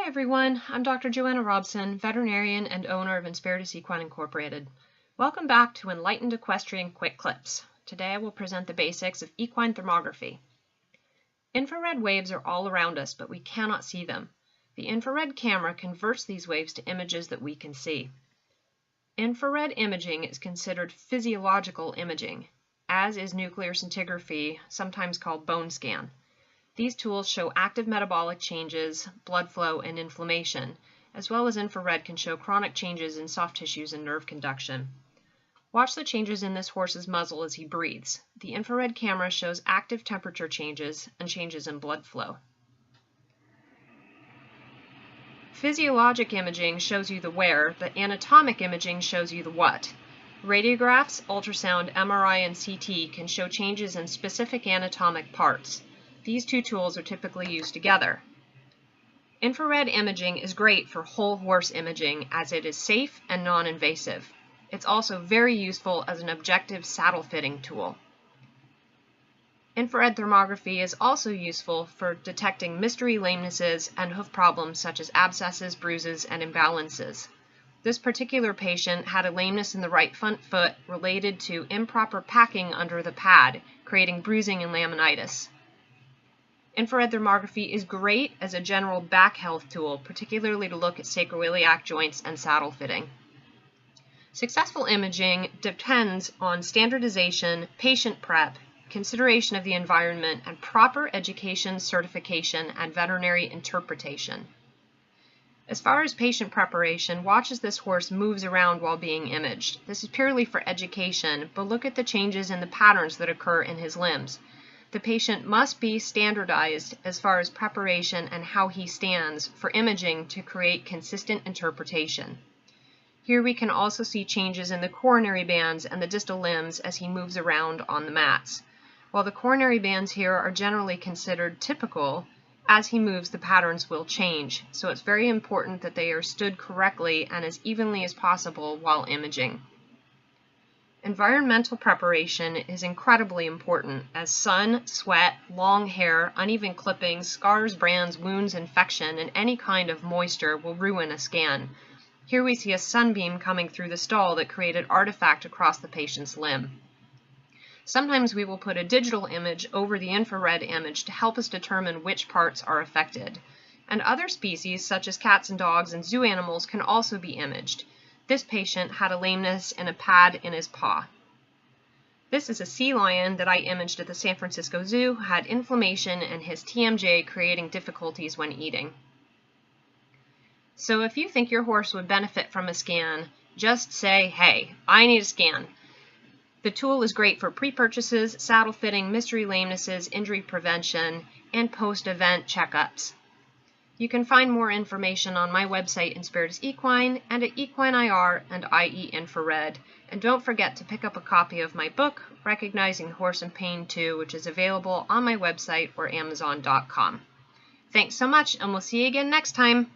Hi everyone, I'm Dr. Joanna Robson, veterinarian and owner of Inspiritus Equine Incorporated. Welcome back to Enlightened Equestrian Quick Clips. Today I will present the basics of equine thermography. Infrared waves are all around us, but we cannot see them. The infrared camera converts these waves to images that we can see. Infrared imaging is considered physiological imaging, as is nuclear scintigraphy, sometimes called bone scan. These tools show active metabolic changes, blood flow, and inflammation, as well as infrared can show chronic changes in soft tissues and nerve conduction. Watch the changes in this horse's muzzle as he breathes. The infrared camera shows active temperature changes and changes in blood flow. Physiologic imaging shows you the where, but anatomic imaging shows you the what. Radiographs, ultrasound, MRI, and CT can show changes in specific anatomic parts. These two tools are typically used together. Infrared imaging is great for whole horse imaging as it is safe and non-invasive. It's also very useful as an objective saddle fitting tool. Infrared thermography is also useful for detecting mystery lamenesses and hoof problems such as abscesses, bruises, and imbalances. This particular patient had a lameness in the right front foot related to improper packing under the pad, creating bruising and laminitis. Infrared thermography is great as a general back health tool, particularly to look at sacroiliac joints and saddle fitting. Successful imaging depends on standardization, patient prep, consideration of the environment, and proper education, certification, and veterinary interpretation. As far as patient preparation, watch as this horse moves around while being imaged. This is purely for education, but look at the changes in the patterns that occur in his limbs. The patient must be standardized as far as preparation and how he stands for imaging to create consistent interpretation. Here we can also see changes in the coronary bands and the distal limbs as he moves around on the mats. While the coronary bands here are generally considered typical, as he moves the patterns will change, so it's very important that they are stood correctly and as evenly as possible while imaging. Environmental preparation is incredibly important as sun, sweat, long hair, uneven clippings, scars, brands, wounds, infection, and any kind of moisture will ruin a scan. Here we see a sunbeam coming through the stall that created artifact across the patient's limb. Sometimes we will put a digital image over the infrared image to help us determine which parts are affected. And other species, such as cats and dogs and zoo animals, can also be imaged. This patient had a lameness in a pad in his paw. This is a sea lion that I imaged at the San Francisco Zoo, who had inflammation in his TMJ, creating difficulties when eating. So if you think your horse would benefit from a scan, just say, hey, I need a scan. The tool is great for pre-purchases, saddle fitting, mystery lamenesses, injury prevention, and post-event checkups. You can find more information on my website, Inspiritus Equine, and at Equine IR and IE Infrared. And don't forget to pick up a copy of my book, Recognizing Horse and Pain 2, which is available on my website or Amazon.com. Thanks so much, and we'll see you again next time.